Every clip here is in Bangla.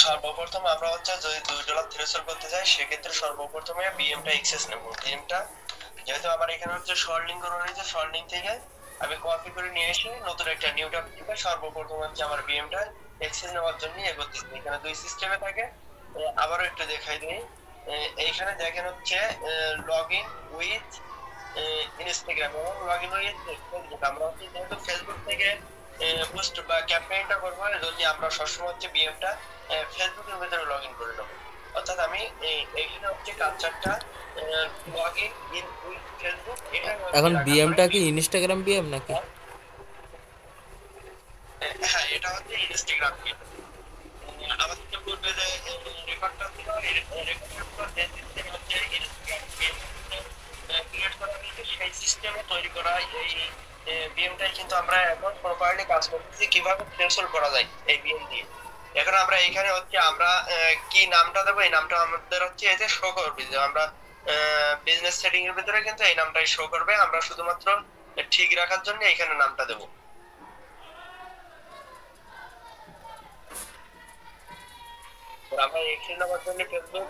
সর্বপ্রথম আমরা হচ্ছে যদি $2 থ্রেশহোল্ড করতে চাই সেক্ষেত্রে সর্বপ্রথমে বিএমটা এক্সেস নেব। বিএমটা যেহেতু আমার এখানে হচ্ছে শর্ট লিঙ্ক করা রয়েছে, শর্ট লিঙ্ক থেকে আমি কপি করে নিয়ে এসে নতুন একটা নিউ ট্যাব থেকে সর্বপ্রথম হচ্ছে আমার বিএমটা এক্সেস নেওয়ার জন্য এগোতেছি। এখানে দুই সিস্টেমে থাকে। আবারও একটু দেখাই দিই। এইখানে দেখেন হচ্ছে লগ ইন উইথ ইনস্টাগ্রাম এবং লগ ইন উইথ ফেসবুক। আমরা হচ্ছে যেহেতু ফেসবুক থেকে পোস্ট বা ক্যাম্পেইনটা করবো, যদি আমরা সবসময় হচ্ছে বিএমটা ফেসবুকের ভিতরে লগ ইন করে নেবো। অর্থাৎ আমি এইখানে হচ্ছে কালচারটা log in in with Facebook এটা হচ্ছে এখন রাখার পরে বিএমটা কি ইনস্টাগ্রাম বিএম নাকি? হ্যাঁ, এটা হচ্ছে ইনস্টাগ্রাম কি আমাদের যে পূর্বে যে রেকর্ডটা ছিল রেকর্ডের পর যে সিস্টেম হচ্ছে ইনস্টাগ্রাম ক্রিয়েট করা হয়েছে সেই সিস্টেমে তৈরি করা এই বিএমটাই কিন্তু আমরা এখন প্রপারলি কাজ করতেছি কিভাবে থ্রেশহোল্ড করা যায় এই বিএম দিয়ে। এখন আমরা এখানে হচ্ছে আমরা কি নামটা দেবো, এই নামটা আমাদের হচ্ছে এতে শো করবে যে আমরা বিজনেস সেটিং এর ভিতরে কিন্তু এই নামটাই শো করবে। আমরা শুধুমাত্র ঠিক রাখার জন্য এখানে নামটা দেবো। আমরা এখানে নামার জন্য ফেসবুক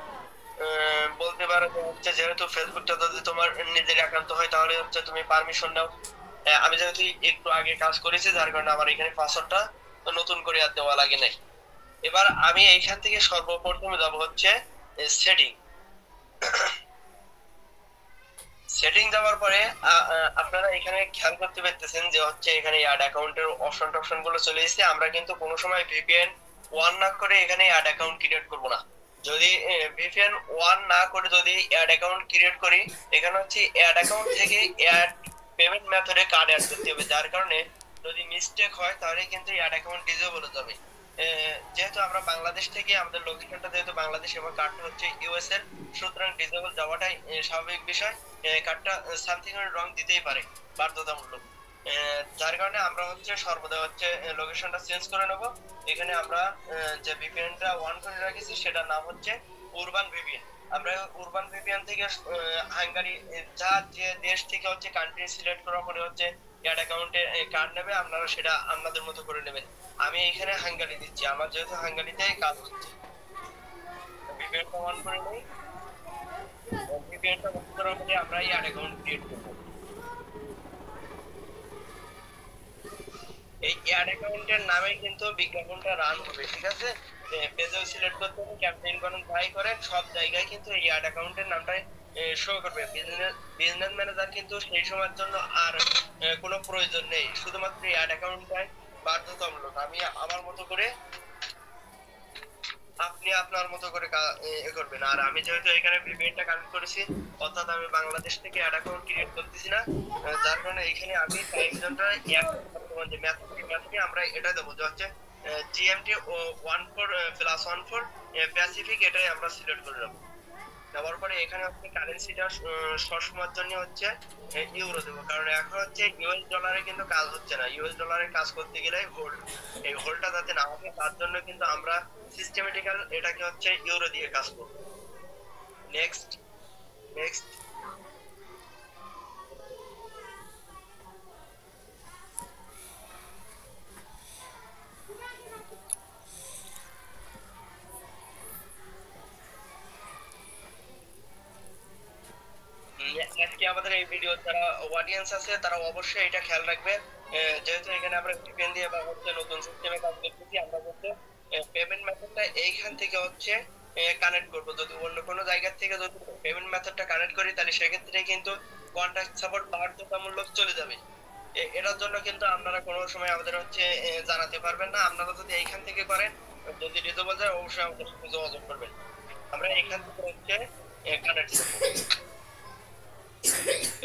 বলতে পারো যে হচ্ছে যেহেতু ফেসবুকটা যদি তোমার নিজের একান্ত হয় তাহলে হচ্ছে তুমি পারমিশন নাও। আমি যেহেতু একটু আগে কাজ করেছি যার কারণে আমার এখানে পাসওয়ার্ডটা নতুন করে আর দেওয়া লাগে নাই। এবার আমি এইখান থেকে সর্বপ্রথমে যাব হচ্ছে সেটিং। সেটিং যাওয়ার পরে আপনারা এখানে খেয়াল করতে পারতেছেন যে হচ্ছে এখানে অ্যাড অ্যাকাউন্টের অপশন গুলো চলে এসেছে। আমরা কিন্তু কোনো সময় ভিপিএন ওয়ান না করে এখানে অ্যাড অ্যাকাউন্ট ক্রিয়েট করব না। যদি ভিপিএন ওয়ান না করে যদি অ্যাড অ্যাকাউন্ট ক্রিয়েট করি, এখানে হচ্ছে অ্যাড অ্যাকাউন্ট থেকে অ্যাড পেমেন্ট মেথডে কার্ড অ্যাড করতে হবে। যার কারণে যদি মিস্টেক হয় তাহলে কিন্তু অ্যাড অ্যাকাউন্ট ডিসেবল হয়ে যাবে। যেহেতু আমরা বাংলাদেশ থেকে আমাদের লোকেশনটা যেহেতু বাংলাদেশ এবং কার্ডটা হচ্ছে ইউএস এর, সুতরাং ডিসেবল যাওয়াটাই স্বাভাবিক বিষয়। কার্ডটা সামথিং রং দিতেই পারে বাধ্যতামূলক। যার কারণে আমরা হচ্ছে সর্বদা হচ্ছে লোকেশনটা চেঞ্জ করে নেব। এখানে আমরা যে ভিপিএনটা ওয়ান করে রাখেছি সেটার নাম হচ্ছে উরবান ভিপিএন। আমরা উরবান ভিপিএন থেকে হাঙ্গারি যা যে দেশ থেকে হচ্ছে কান্ট্রি সিলেক্ট করার পরে হচ্ছে অ্যাড অ্যাকাউন্টে কার্ড নেবে, আপনারা সেটা আপনাদের মতো করে নেবেন। আমি এখানে হাঙ্গারি দিচ্ছি, আমার যেহেতু হাঙ্গারিতে কাজ হচ্ছে। ভিপিএনটা অন করে নেই। ভিপিএনটা অন করার পরে আমরা অ্যাড অ্যাকাউন্ট ক্রিয়েট করব। এই অ্যাড অ্যাকাউন্টের নামে কিন্তু বিজ্ঞাপনটা রান হবে, ঠিক আছে? পেজও সিলেক্ট করতে হবে, ক্যাম্পেইন করেন যাই করেন সব জায়গায় কিন্তু এই অ্যাড অ্যাকাউন্টের নামটাই শো করবে। বিজনেস বিজনেস ম্যানেজার কিন্তু সেই সময়ের জন্য আর কোনো প্রয়োজন নেই, শুধুমাত্র এই অ্যাড অ্যাকাউন্টটাই বাধ্যতামূলক। আমি আমার মতো করে আপনি আপনার মতো করে করবেন। আর আমি যেহেতু এখানে ভিপিএনটা কানেক্ট করেছি, অর্থাৎ আমি বাংলাদেশ থেকে অ্যাড অ্যাকাউন্ট ক্রিয়েট করতেছি না, যার কারণে এখানে আমি টাইম জোনটা বর্তমান যে ম্যাথকে আমরা এটা দেবো যে হচ্ছে জিএমটি ও 14+14 প্যাসিফিক, এটাই আমরা সিলেক্ট করে নেবো। দেওয়ার পরে এখানে হচ্ছে কারেন্সিটা সবসময়ের জন্য হচ্ছে ইউরো দেবো, কারণ এখন হচ্ছে ইউএস ডলারে কিন্তু কাজ হচ্ছে না। ইউএস ডলারে কাজ করতে গেলে হোল্ড, এই হোল্ডটা যাতে না হয় তার জন্য কিন্তু আমরা সিস্টেমেটিক্যাল এটাকে হচ্ছে ইউরো দিয়ে কাজ করবো। নেক্সট নেক্সট আজকে আমাদের এই ভিডিও যারা অডিয়েন্স আছে তারা অবশ্যই এটা খেয়াল রাখবে। যেহেতু এখানে আমরা ভিপিএন দিয়ে বা হচ্ছে নতুন সিস্টেমে কাজ করতেছি, আমরা হচ্ছে পেমেন্ট মেথডটা এইখান থেকে হচ্ছে কানেক্ট করব। যদি অন্য কোনো জায়গা থেকে যদি পেমেন্ট মেথডটা কানেক্ট করি তাহলে সেক্ষেত্রে কিন্তু কন্টাক্ট সাপোর্ট বাধ্যতামূলক চলে যাবে। এটার জন্য কিন্তু আপনারা কোনো সময় আমাদের হচ্ছে জানাতে পারবেন না। আপনারা যদি এইখান থেকে করেন, যদি ডিসেবল যায় অবশ্যই আমাদের সাথে যোগাযোগ করবেন। আমরা এখান থেকে হচ্ছে কানেক্ট করবো।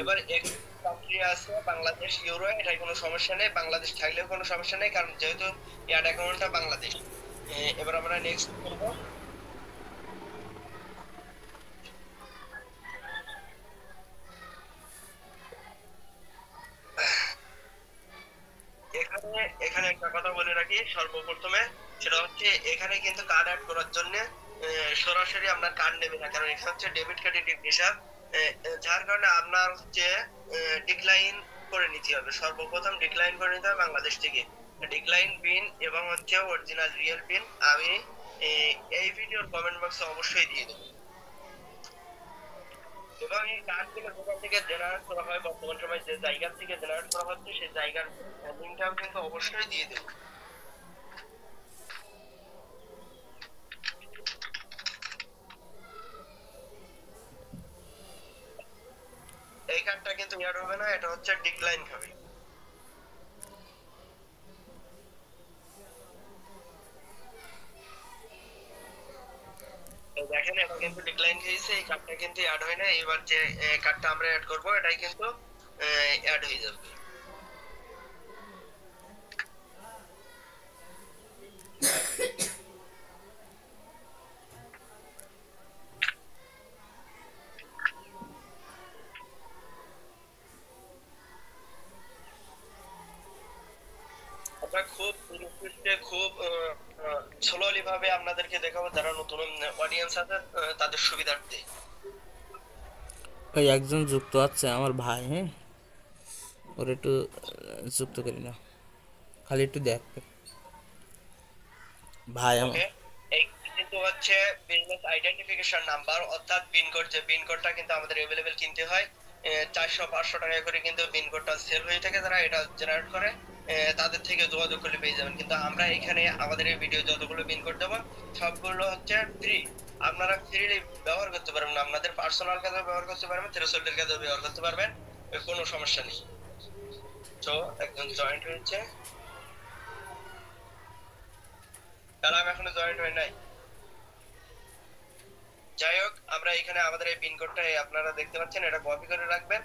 এবার এক কান্ট্রি আছে বাংলাদেশ, ইউরো, এটাই কোনো সমস্যা নেই। বাংলাদেশ থাকলেও কোনো সমস্যা নেই, কারণ যেহেতু অ্যাড অ্যাকাউন্টটা বাংলাদেশ। এবার আমরা নেক্সট করব। এখানে এখানে একটা কথা বলে রাখি সর্বপ্রথমে, সেটা হচ্ছে এখানে কিন্তু কার্ড অ্যাড করার জন্য সরাসরি আপনার কার্ড নেবে না, কারণ এখানে হচ্ছে ডেবিট ক্রেডিট হিসাব। যার কারণে আপনার হচ্ছে ডিক্লাইন করে নিতে হবে। সর্বপ্রথম ডিক্লাইন করে নিতে হবে বাংলাদেশ থেকে ডিক্লাইন পিন এবং হচ্ছে অরিজিনাল রিয়েল পিন। আমি এই ভিডিওর কমেন্ট বক্সে অবশ্যই দিয়ে দেবো। এবং এই কার্ডগুলো যেখান থেকে জেনারেট করা হয়, বর্তমান সময় যে জায়গা থেকে জেনারেট করা হচ্ছে সেই জায়গার লিঙ্কটাও কিন্তু অবশ্যই দিয়ে দেবো। এই কার্ডটা কিন্তু অ্যাড হবে না, এটা হচ্ছে ডিক্লাইন খাবে। দেখেন এটা কিন্তু ডিক্লাইন খেয়েছে, এই কার্ডটা কিন্তু অ্যাড হয় না। এবার যে কার্ডটা আমরা অ্যাড করব এটাই কিন্তু অ্যাড হয়ে যাবে। আমরা খুব খুব স্লোলি ভাবে আপনাদেরকে দেখাবো, যারা নতুন অডিয়েন্স আছে তাদের সুবিধার্থে। ওই একজন যুক্ত আছে আমার ভাই, হ্যাঁ ওর একটু যুক্ত করি না, খালি একটু দেখ ভাই আমার। ওকে, এই কিন্তু হচ্ছে বিজনেস আইডেন্টিফিকেশন নাম্বার, অর্থাৎ পিন কোড। যে পিন কোডটা কিন্তু আমাদের अवेलेबल কিনতে হয় 400-500 টাকা করে, কিন্তু পিন কোডটা সেল হয়ে থাকে। যারা এটা জেনারেট করে তাদের থেকে যোগাযোগ করলে পেয়ে যাবেন। কিন্তু আমরা এখানে আমাদের এই ভিডিও যতগুলো পিন কোড দেবো সবগুলো হচ্ছে ফ্রি, আপনারা ফ্রিলি ব্যবহার করতে পারবেন। আপনাদের পার্সোনাল কাজে ব্যবহার করতে পারবেন, থ্রেশহোল্ডের কাজে ব্যবহার করতে পারবেন, কোনো সমস্যা নেই। তো একজন জয়েন্ট হয়েছে, কালাম এখনো জয়েন্ট হয় নাই। যাই হোক, আমরা এখানে আমাদের এই পিন কোডটা আপনারা দেখতে পাচ্ছেন, এটা কপি করে রাখবেন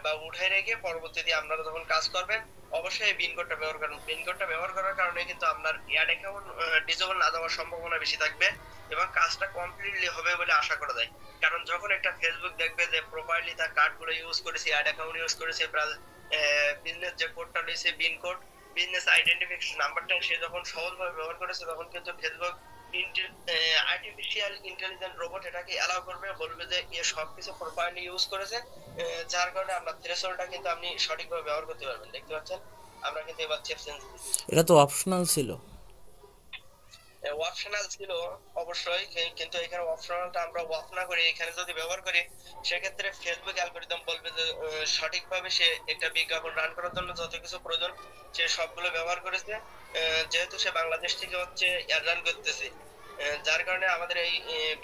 বা উঠাই রেখে পরবর্তীতে আপনারা যখন কাজ করবেন অবশ্যই এই পিন কোডটা ব্যবহার করুন। পিন কোডটা ব্যবহার করার কারণে কিন্তু আপনার অ্যাড অ্যাকাউন্ট ডিসেবল না যাওয়ার সম্ভাবনা বেশি থাকবে এবং কাজটা কমপ্লিটলি হবে বলে আশা করা যায়। কারণ যখন একটা ফেসবুক দেখবে যে প্রপারলি তার কার্ডগুলো ইউজ করেছে, অ্যাড অ্যাকাউন্ট ইউজ করেছে, বিজনেস যে কোডটা রয়েছে পিন কোড, বিজনেস আইডেন্টিফিকেশন নাম্বারটা সে যখন সহজভাবে ব্যবহার করেছে, তখন কিন্তু ফেসবুক আর্টিফিশিয়াল ইন্টেলিজেন্ট রোবট এটাকে অ্যালাউ করবে, বলবে যে এ সবকিছু প্রপারলি ইউজ করেছে, যার কারণে আপনার থ্রেশহোল্ডটা কিন্তু আপনি সঠিকভাবে ব্যবহার করতে পারবেন। দেখতে পাচ্ছেন আমরা কিন্তু এবার চেপ চেঞ্জ এটা তো অপশনাল ছিল। অপশনাল ছিল অবশ্যই, কিন্তু এখানে অপশনালটা আমরা অফ না করে এখানে যদি ব্যবহার করি সেক্ষেত্রে ফেসবুক অ্যালগরিদম বলবে যে সঠিকভাবে সে একটা বিজ্ঞাপন রান করার জন্য যত কিছু প্রয়োজন সে সবগুলো ব্যবহার করেছে, যেহেতু সে বাংলাদেশ থেকে হচ্ছে অ্যাড রান করতেছে, যার কারণে আমাদের এই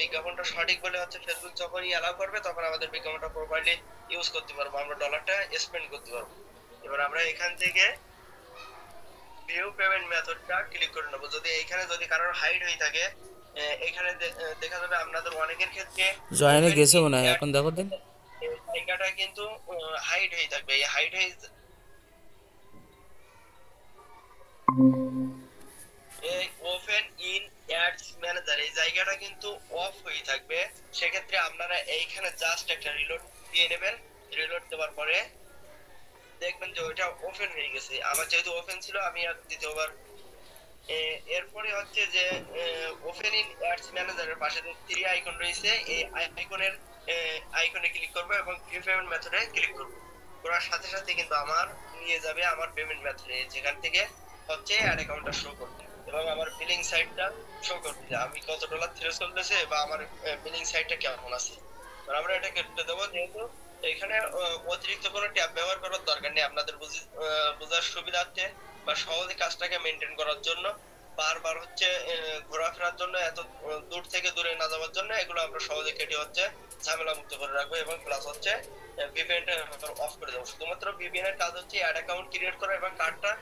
বিজ্ঞাপনটা সঠিক বলে হচ্ছে ফেসবুক যখনই অ্যালাউ করবে তখন আমাদের বিজ্ঞাপনটা প্রপারলি ইউজ করতে পারবো, আমরা ডলারটা স্পেন্ড করতে পারবো। এবার আমরা এখান থেকে ভিউ পেমেন্ট মেথডটা ক্লিক করে নেব। যদি এখানে যদি কারোর হাইড হয়ে থাকে এখানে দেখা যাবে আপনাদের অনেকের ক্ষেত্রে জয়েনে গেছে মনে হয়, এখন দেখো দিন। এই জায়গাটা কিন্তু হাইড হয়ে থাকবে। এই হাইড হয়ে এই ওপেন ইন অ্যাডস ম্যানেজার এই জায়গাটা কিন্তু অফ হয়ে থাকবে। সেক্ষেত্রে আপনারা এইখানে জাস্ট একটা রিলোড দিয়ে নেবেন। রিলোড দেওয়ার পরে দেখবেন যে ওইটা ওপেন হয়ে গেছে। আমার যেহেতু ওপেন ছিল আমি আর দ্বিতীয়বার এরপরে হচ্ছে যে ওপেন ইন অ্যাডস ম্যানেজারের পাশে যে থ্রি আইকন রয়েছে এই আইকনের আইকনে ক্লিক করব এবং ভিউ পেমেন্ট মেথডে ক্লিক করব। করার সাথে সাথে কিন্তু আমার নিয়ে যাবে আমার পেমেন্ট মেথডে, যেখান থেকে হচ্ছে অ্যাড অ্যাকাউন্টটা শো করবে এবং আমার বিলিং সাইটটা শো করবে যে আমি কত ডলার থ্রেশহোল্ড আছে বা আমার বিলিং সাইটটা কেমন আছে। আমরা এটা কেটে দেবো, যেহেতু এখানে অতিরিক্ত কোনো ট্যাব ব্যবহার করার দরকার নেই। আপনাদের বোঝার সুবিধার্থে বা সহজে কাজটাকে মেনটেন করার জন্য, বারবার হচ্ছে ঘোরাফেরার জন্য, এত দূর থেকে দূরে না যাওয়ার জন্য এগুলো আমরা সহজে কেটে হচ্ছে ঝামেলা মুক্ত করে রাখবো এবং প্লাস হচ্ছে ভিপিএনটা অফ করে দেবো। শুধুমাত্র ভিপিএন এর কাজ হচ্ছে অ্যাড অ্যাকাউন্ট ক্রিয়েট করা এবং কার্ডটা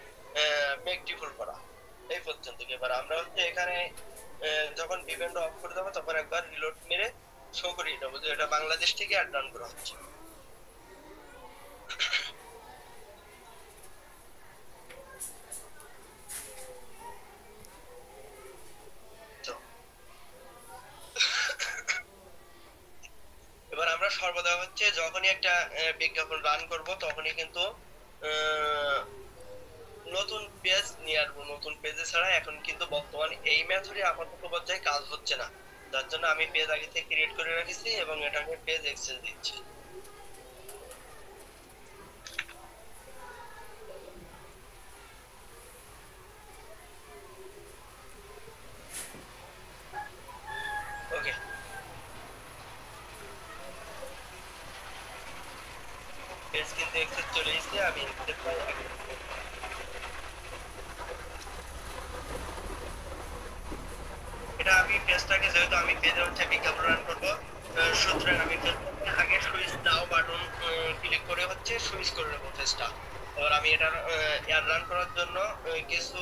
মেক ডিফল্ট করা, এই পর্যন্ত। এবার আমরা হচ্ছে এখানে যখন ভিপিএনটা অফ করে দেবো তখন একবার রিলোড মেরে শো করিয়ে দেবো যে এটা বাংলাদেশ থেকে অ্যাড রান করা হচ্ছে। এবার আমরা সর্বদা হচ্ছে যখনই একটা বিজ্ঞাপন রান করব তখনই কিন্তু নতুন পেজ নিয়ে আসবো। নতুন পেজে ছাড়া এখন কিন্তু বর্তমানে এই মেথডে আপাতত পর্যায়ে কাজ হচ্ছে না, যার জন্য আমি পেজ আগে থেকে ক্রিয়েট করে রেখেছি এবং এটাকে পেজ এক্সেস দিচ্ছি। পেজ কিন্তু অ্যাক্সেস চলে এসেছে, আমি এটা আমি পেজটাকে যেহেতু আমি পেজে হচ্ছে বিজ্ঞাপন রান করবো, সুতরাং আমি পেজটাকে আগে সুইচ নাও বাটন ক্লিক করে হচ্ছে সুইচ করে নেবো পেজটা। এবার আমি এটা এয়ার রান করার জন্য কিছু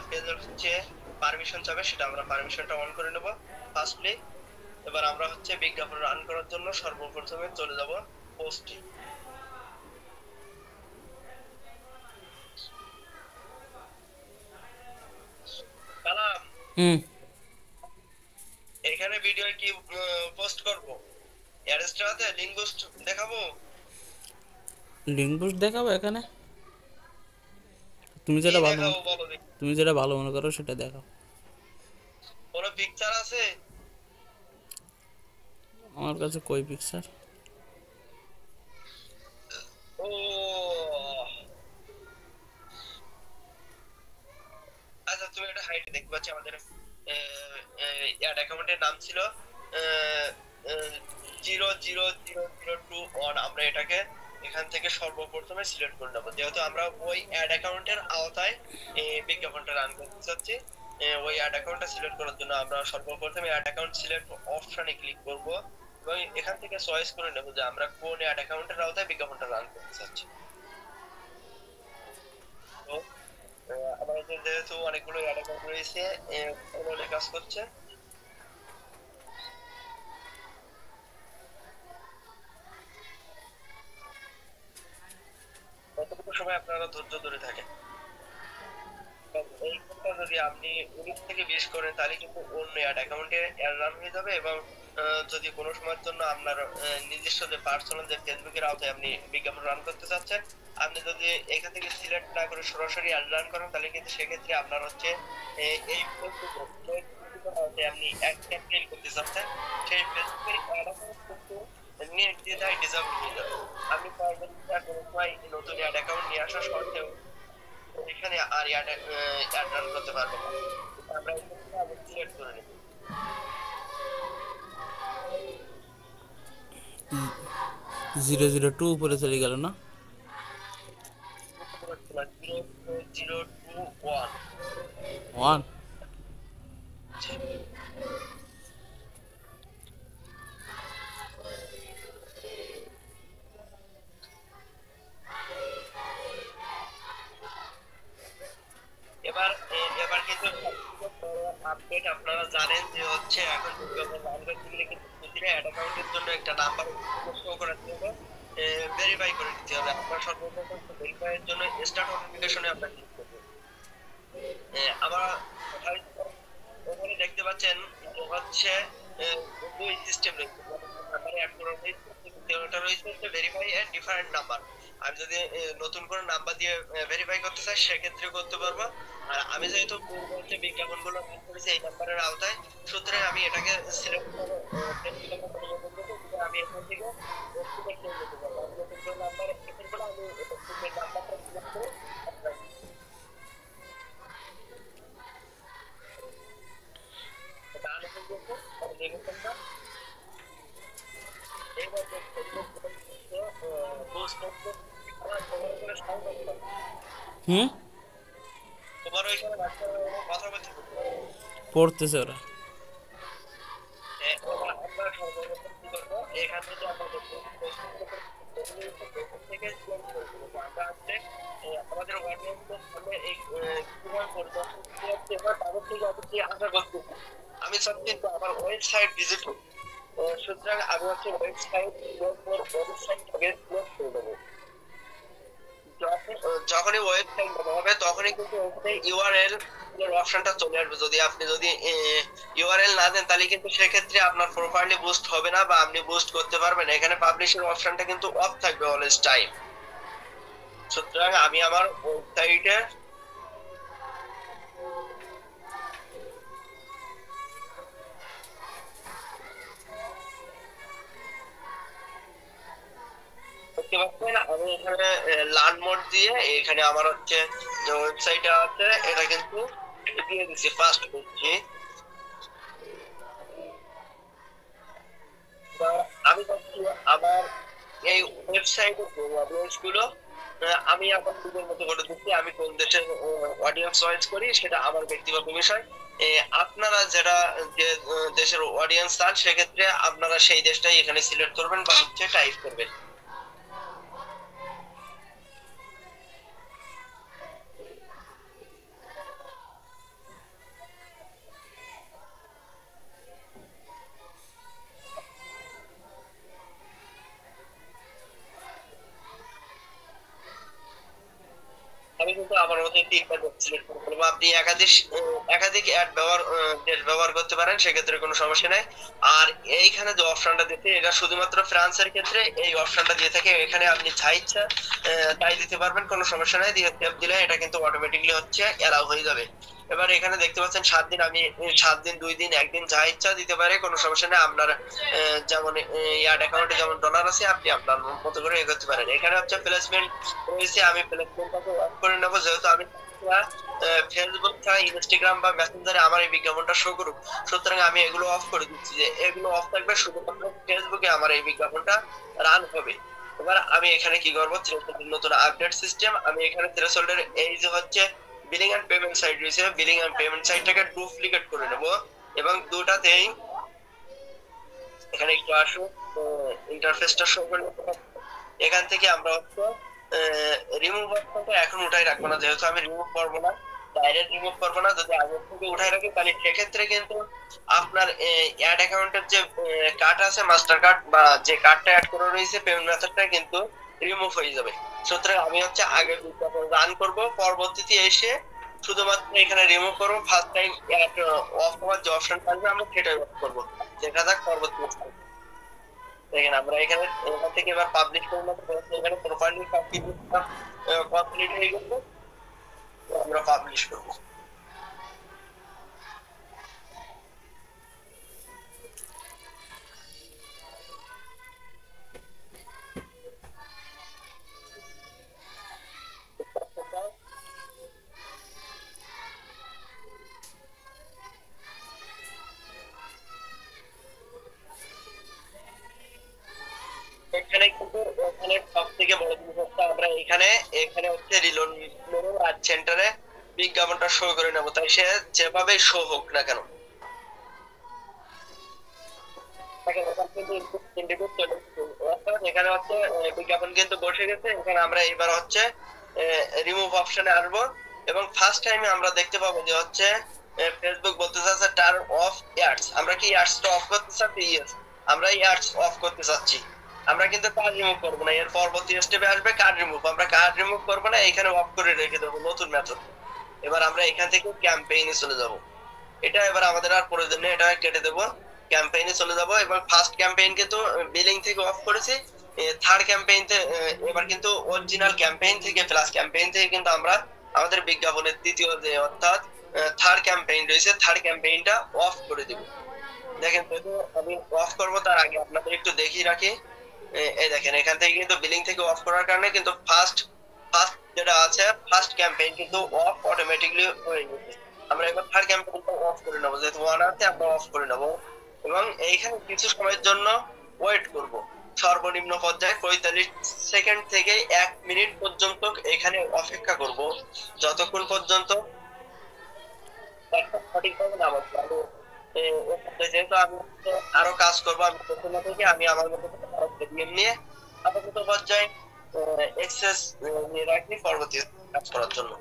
পেজের হচ্ছে পারমিশন চাবে, সেটা আমরা পারমিশনটা অন করে নেব ফার্স্টলি। এবার আমরা হচ্ছে বিজ্ঞাপন রান করার জন্য সর্বপ্রথমে চলে যাব পোস্টে। কালাম, হুম। এখানে ভিডিও কি পোস্ট করব? অ্যারেস্টাতে লিংক বুস্ট দেখাবো? লিঙ্ক বুস্ট দেখাবো এখানে? তুমি কি যেটা ভালো দেখাবো বলো দেখি। তুমি যেটা ভালো মনে করো সেটা দেখাও। কোনো পিকচার আছে? আমার কাছে কই পিকচার? ও আচ্ছা, তুমি একটা হাইট দেখতে পাচ্ছি আমাদের অ্যাড অ্যাকাউন্টের নাম ছিল 00021। আমরা এটাকে এখান থেকে সর্বপ্রথমে সিলেক্ট করে নেবো, যেহেতু আমরা ওই অ্যাড অ্যাকাউন্টের আওতায় বিজ্ঞাপনটা রান করতে চাচ্ছি। ওই অ্যাড অ্যাকাউন্টটা সিলেক্ট করার জন্য আমরা সর্বপ্রথমে অ্যাড অ্যাকাউন্ট সিলেক্ট অপশনে ক্লিক করব এবং এখান থেকে চয়েস করে নেব যে আমরা কোন অ্যাড অ্যাকাউন্টের আওতায় বিজ্ঞাপনটা রান করতে চাচ্ছি। তো আমাদের যেহেতু অনেকগুলো অ্যাড অ্যাকাউন্ট রয়েছে, ওগুলো কাজ করছে। কতটুকু সময় আপনারা ধৈর্য ধরে থাকেন। এই কোডটা যদি আপনি 19 থেকে 20 করেন তাহলে কিন্তু অন্য অ্যাড অ্যাকাউন্টে অ্যাড রান হয়ে যাবে এবং যদি কোনো সময়ের জন্য আপনার নিজস্ব যে পার্সোনাল যে ফেসবুকের আওতায় আপনি বিজ্ঞাপন রান করতে চাচ্ছেন, আপনি যদি এখান থেকে সিলেক্ট না করে সরাসরি অ্যাড রান করেন তাহলে কিন্তু সেক্ষেত্রে আপনার হচ্ছে এই ফেসবুকের আওতায় আপনি এক ক্যাম্পেইন করতে চাচ্ছেন, সেই ফেসবুকের অ্যাড অ্যাকাউন্ট কিন্তু নির্দ্বিধায় ডিসেবল হয়ে যাবে। আপনি পারবেন না কোনো সময় নতুন অ্যাড অ্যাকাউন্ট নিয়ে আসা সত্ত্বেও এখানে আর অ্যাড রান করতে পারবো না। আমরা এখানে আগে সিলেক্ট করে নেব। 002 উপরে চলে গেল না? 0021। 1। এবার এবার কিন্তু আপডেট আপনারা জানেন যে হচ্ছে এখন বিজ্ঞাপন রান করতে গেলে কিন্তু প্রতিটা অ্যাড অ্যাকাউন্টের জন্য একটা নাম্বার শো করাতে হবে, ভেরিফাই করে দিতে হবে। আপনার সর্বপ্রথম ভেরিফাইয়ের জন্য স্টার্ট নোটিফিকেশনে আপনার ক্লিক করবেন। আমার ওখানে দেখতে পাচ্ছেন যে হচ্ছে দুই সিস্টেম রয়েছে, নাম্বার অ্যাড করা হয়েছে, দ্বিতীয়টা রয়েছে হচ্ছে ভেরিফাই এন্ড ডিফারেন্ট নাম্বার। আমি যদি নতুন করে নাম্বার দিয়ে ভেরিফাই করতে চাই সেক্ষেত্রে করতে পারবো। আর আমি যেহেতু পূর্বে হচ্ছে বিজ্ঞাপনগুলো রান করেছি এই নাম্বারের আওতায়, সুতরাং আমি এটাকে সিলেক্ট করে আমি এখান থেকে সিলেক্ট করে নিতে পারবো। আমি নতুন করে নাম্বার সিলেক্ট করে আমি নাম্বারটা সিলেক্ট করে হুম। তোমার ওইখানে কথা বলছি। পড়তেছে ওরা। আমরা সর্বপ্রথম কি করবো, এখান থেকে আমাদের থেকে আমরা হচ্ছে আমাদের অডিয়েন্সের সামনে এই কিভাবে পরিদর্শন করতে হয় তাদের থেকে অবশ্যই আশা করতে। আমি চাচ্ছি তো আমার ওয়েবসাইট ভিজিট করতে, সুতরাং আমি হচ্ছে ওয়েবসাইটটাকে ক্লোজ করে দেবো। যখনই ওয়েবসাইট হবে তখনই কিন্তু ওখানে ইউআরএল এর অপশনটা চলে আসবে। যদি ইউআরএল না দেন তাহলে কিন্তু সেক্ষেত্রে আপনার প্রপারলি বুস্ট হবে না বা আপনি বুস্ট করতে পারবেন না। এখানে পাবলিশের অপশনটা কিন্তু অফ থাকবে অলওয়েজ টাইম। সুতরাং আমি আমার ওয়েবসাইটে দেখতে পাচ্ছেন আমি এখানে লার্ন মোড দিয়ে এখানে আমার হচ্ছে যে ওয়েবসাইটটা আছে এটা কিন্তু দিয়ে দিচ্ছি ফার্স্ট করছি। আমি চাচ্ছি আমার এই ওয়েবসাইট সাইডের অডিয়েন্স গুলো আমি আমার নিজের মতো করে দিচ্ছি। আমি কোন দেশের অডিয়েন্স চয়েস করি সেটা আমার ব্যক্তিগত বিষয়। আপনারা যারা যে দেশের অডিয়েন্স চান সেক্ষেত্রে আপনারা সেই দেশটাই এখানে সিলেক্ট করবেন বা হচ্ছে টাইপ করবেন। আমি কিন্তু আমার মতো তিনটা ডেট সিলেক্ট করে ফেলবো। আপনি একাধিক অ্যাড ডেট ব্যবহার করতে পারেন, সেক্ষেত্রে কোনো সমস্যা নাই। আর এইখানে যে অপশনটা দিতে, এটা শুধুমাত্র ফ্রান্সের ক্ষেত্রে এই অপশনটা দিয়ে থাকে। এখানে আপনি যা ইচ্ছা তাই দিতে পারবেন, কোনো সমস্যা নাই। দিয়ে সেভ দিলে এটা কিন্তু অটোমেটিকলি হচ্ছে অ্যালাউ হয়ে যাবে। এবার এখানে দেখতে পাচ্ছেন 7 দিন, আমি 7 দিন 2 দিন 1 দিন যা ইচ্ছা দিতে পারে, কোনো সমস্যা নেই। আপনার যেমন ইয়ার্ড অ্যাকাউন্টে যেমন ডলার আছে আপনি আপনার মতো করে এ করতে পারেন। এখানে হচ্ছে প্লেসমেন্ট রয়েছে, আমি প্লেসমেন্টটাকে অফ করে নেবো, যেহেতু আমি ফেসবুক ছাড়া ইনস্টাগ্রাম বা মেসেঞ্জারে আমার এই বিজ্ঞাপনটা শো করুক, সুতরাং আমি এগুলো অফ করে দিচ্ছি যে এগুলো অফ থাকবে, শুধুমাত্র ফেসবুকে আমার এই বিজ্ঞাপনটা রান হবে। এবার আমি এখানে কি করবো, থ্রেশহোল্ডের নতুন আপডেট সিস্টেম, আমি এখানে থ্রেশহোল্ডের এই যে হচ্ছে বিলিং এন্ড পেমেন্ট সাইট রয়েছে, বিলিং এন্ড পেমেন্ট সাইটটাকে ডুপ্লিকেট করে নেবো এবং দুটাতেই এখানে একটু আসুন, ইন্টারফেসটা শো করে নিতে পারবো। এখান থেকে আমরা হচ্ছে রিমুভ অপশনটা এখন উঠাই রাখবো না, যেহেতু আমি রিমুভ করবো না, ডাইরেক্ট রিমুভ করবো না। যদি আগে থেকে উঠাই রাখি তাহলে সেক্ষেত্রে কিন্তু আপনার অ্যাড অ্যাকাউন্টের যে কার্ড আছে, মাস্টার কার্ড বা যে কার্ডটা অ্যাড করে রয়েছে, পেমেন্ট মেথডটা কিন্তু রিমুভ হয়ে যাবে। সুতরাং আমি হচ্ছে আগে রান করব, পরবর্তীতে এসে শুধুমাত্র এখানে রিমুভ করবো। ফার্স্ট টাইম অফ হওয়ার যে অপশন থাকবে আমরা সেটাই অফ করবো। দেখা যাক পরবর্তী দেখেন, আমরা এখানে এখান থেকে এবার পাবলিশ করে নেবো। এখানে প্রোফাইল কমপ্লিট হয়ে গেছে, আমরা পাবলিশ করবো। এখানে কিন্তু এখানে সব থেকে বড় জিনিস হচ্ছে আমরা এখানে এখানে হচ্ছে রিলোড মেরে আর সেন্টারে বিজ্ঞাপনটা শো করে নেবো, তাই সে যেভাবে শো হোক না কেন। দেখেন, এখান থেকে ইন্ডিকেট চলে এসেছে। অর্থাৎ এখানে হচ্ছে বিজ্ঞাপন কিন্তু বসে গেছে। এখানে আমরা এবার হচ্ছে রিমুভ অপশনে আসবো এবং ফার্স্ট টাইমে আমরা দেখতে পাবো যে হচ্ছে ফেসবুক বলতে চাচ্ছে টার্ন অফ অ্যাডস। আমরা কি অ্যাডসটা অফ করতে চাচ্ছি? ইয়েস, আমরা অ্যাডস অফ করতে চাচ্ছি। আমরা কিন্তু কার্ড রিমুভ করবো না, এর পরবর্তী স্টেপে আসবে কার্ড রিমুভ। আমরা কার্ড রিমুভ করবো না, এখানে অফ করে রেখে দেবো নতুন মেথড। এবার আমরা এখান থেকে ক্যাম্পেইনে চলে যাব। এটা এবার আমাদের আর প্রয়োজন নেই, এটা কেটে দেবো। ক্যাম্পেইনে চলে যাব। এবার ফার্স্ট ক্যাম্পেইন কিন্তু বিলিং থেকে অফ করেছি। থার্ড ক্যাম্পেইনতে এবার কিন্তু অরিজিনাল ক্যাম্পেইন থেকে প্লাস ক্যাম্পেইন থেকে কিন্তু আমরা আমাদের বিজ্ঞাপনের দ্বিতীয় যে অর্থাৎ থার্ড ক্যাম্পেইন রয়েছে, থার্ড ক্যাম্পেইনটা অফ করে দিব। দেখেন, তো আমি অফ করব তার আগে আপনাদের একটু দেখিয়ে রাখি। এই দেখেন, এখান থেকে কিন্তু বিলিং থেকে অফ করার কারণে কিন্তু ফার্স্ট ফার্স্ট যেটা আছে, ফার্স্ট ক্যাম্পেইন কিন্তু অফ অটোমেটিকলি হয়ে গেছে। আমরা এবার থার্ড ক্যাম্পেইনটা অফ করে নেবো, যেহেতু ওয়ান আছে আমরা অফ করে নেবো এবং এইখানে কিছু সময়ের জন্য ওয়েট করব। সর্বনিম্ন পর্যায়ে 45 সেকেন্ড থেকে 1 মিনিট পর্যন্ত এখানে অপেক্ষা করব, যতক্ষণ পর্যন্ত একটা সঠিকভাবে না বলতে পারবো। যেহেতু আমি আরো কাজ করবো, আমি প্রথমে থেকে আমি আমার মতো নিয়ম নিয়ে আপাতত পর্যায়ে এক্সেস নিয়ে রাখি পরবর্তী কাজ করার জন্য।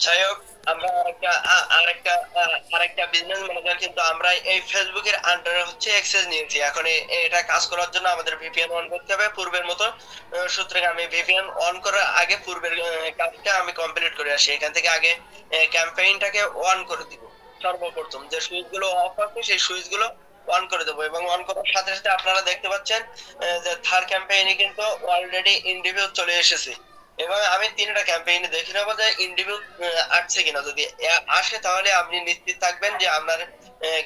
যাই হোক, আমরা আরেকটা বিজনেস ম্যানেজার কিন্তু আমরা এই ফেসবুকের আন্ডারে হচ্ছে অ্যাক্সেস নিয়েছি। এখন এটা কাজ করার জন্য আমাদের ভিপিএন অন করতে হবে পূর্বের মতো। সুতরাং আমি ভিপিএন অন করার আগে পূর্বের কাজটা আমি কমপ্লিট করে আসি। এখান থেকে আগে ক্যাম্পেইনটাকে অন করে দিব। সর্বপ্রথম যে সুইচ গুলো অফ আছে সেই সুইচ গুলো অন করে দেবো, এবং অন করার সাথে সাথে আপনারা দেখতে পাচ্ছেন যে থার্ড ক্যাম্পেইনে কিন্তু অলরেডি ইন্ডিভিউ চলে এসেছে। এবং আমি 3টা ক্যাম্পেইনে দেখে নেবো যে ইন্ডিভিউ আসছে কিনা। যদি আসে তাহলে আপনি নিশ্চিত থাকবেন যে আপনার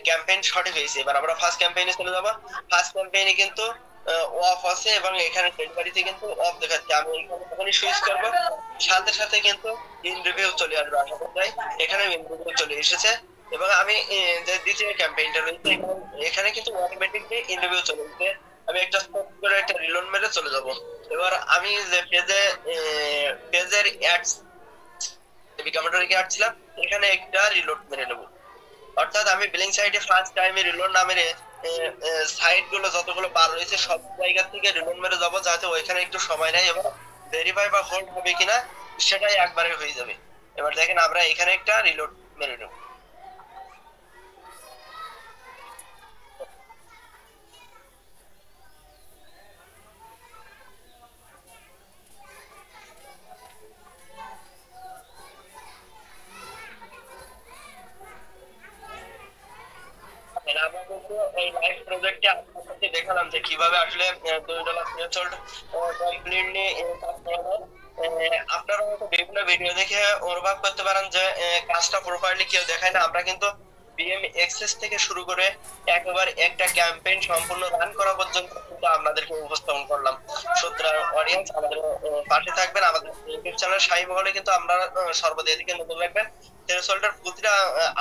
ক্যাম্পেইন সঠিক হয়েছে। এবার আমরা ফার্স্ট ক্যাম্পেইনে চলে যাবো। ফার্স্ট ক্যাম্পেইনে কিন্তু অফ আছে এবং এখানে ডেলিভারিতে কিন্তু অফ দেখাচ্ছে। আমি এখানে যখনই সুইচ করবো সাথে সাথে কিন্তু ইন রিভিউ চলে আসবে। আশা করা যায় এখানে ইন রিভিউ চলে এসেছে। এবং আমি যে দ্বিতীয় ক্যাম্পেইনটা রয়েছে এখানে কিন্তু অটোমেটিকলি ইন রিভিউ চলে এসেছে। আমি একটা স্টপ করে একটা রিলোড মেরে চলে যাব। এবার আমি যে পেজের অ্যাডস বিকামেন্টে রেখে আসছিলাম এখানে একটা রিলোড মেরে নেব। অর্থাৎ আমি বিলিং সাইটে ফার্স্ট টাইমে রিলোড না মেরে সাইট গুলো যতগুলো বার রয়েছে সব জায়গা থেকে রিলোড মেরে যাবো, যাতে ওইখানে একটু সময় নেয় এবং ভেরিফাই বা হোল্ড হবে কিনা সেটাই একবারে হয়ে যাবে। এবার দেখেন আমরা এখানে একটা রিলোড মেরে নেব। আমরা কিন্তু এই লাইভ প্রজেক্টে আপনাদেরকে দেখালাম যে কিভাবে আসলে $2 থ্রেশহোল্ড কমপ্লিটলি কাজ করা যায়। আপনারা হয়তো বিভিন্ন ভিডিও দেখে অনুভব করতে পারেন যে কাজটা প্রপারলি কেউ দেখায় না। আমরা কিন্তু বিএম এক্সেস থেকে শুরু করে একবার একটা ক্যাম্পেইন সম্পূর্ণ রান করা পর্যন্ত কিন্তু আপনাদেরকে উপস্থাপন করলাম। সুতরাং অডিয়েন্স আমাদের পাশে থাকবেন। আমাদের ইউটিউব চ্যানেল শাহিব হলে কিন্তু আমরা সর্বদা এদিকে নজর রাখবেন। থ্রেশহোল্ডের প্রতিটা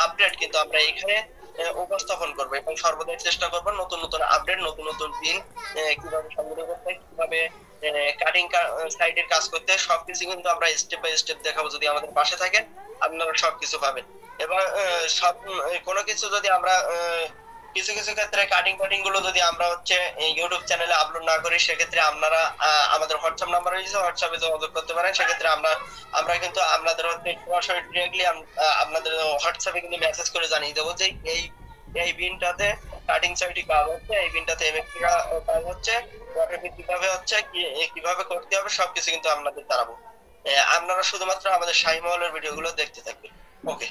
আপডেট কিন্তু আমরা এখানে উপস্থাপন করবো এবং সর্বদাই চেষ্টা করবো নতুন নতুন আপডেট, নতুন নতুন দিন কিভাবে সংগ্রহ করতে, কিভাবে কাটিং সাইডের কাজ করতে, সবকিছু কিন্তু আমরা স্টেপ বাই স্টেপ দেখাবো। যদি আমাদের পাশে থাকেন আপনারা সবকিছু পাবেন। এবং সব কোনো কিছু যদি আমরা কিছু কিছু ক্ষেত্রে কাটিং গুলো যদি আমরা হচ্ছে ইউটিউব চ্যানেলে আপলোড না করি সেক্ষেত্রে আপনারা আমাদের হোয়াটসঅ্যাপ নাম্বার রয়েছে, হোয়াটসঅ্যাপে যোগাযোগ করতে পারেন। সেক্ষেত্রে আমরা কিন্তু আপনাদের হচ্ছে সরাসরি ডিরেক্টলি আপনাদের হোয়াটসঅ্যাপে কিন্তু মেসেজ করে জানিয়ে দেবো যে এই বিনটাতে কাটিং সাইডে কাজ হচ্ছে, এই বিনটাতে এমএসপি কাজ হচ্ছে, ওয়াটারপি কিভাবে হচ্ছে, কিভাবে করতে হবে সবকিছু কিন্তু আপনাদের জানাবো। আপনারা শুধুমাত্র আমাদের শাহী মহলের ভিডিওগুলো দেখতে থাকবেন। ওকে।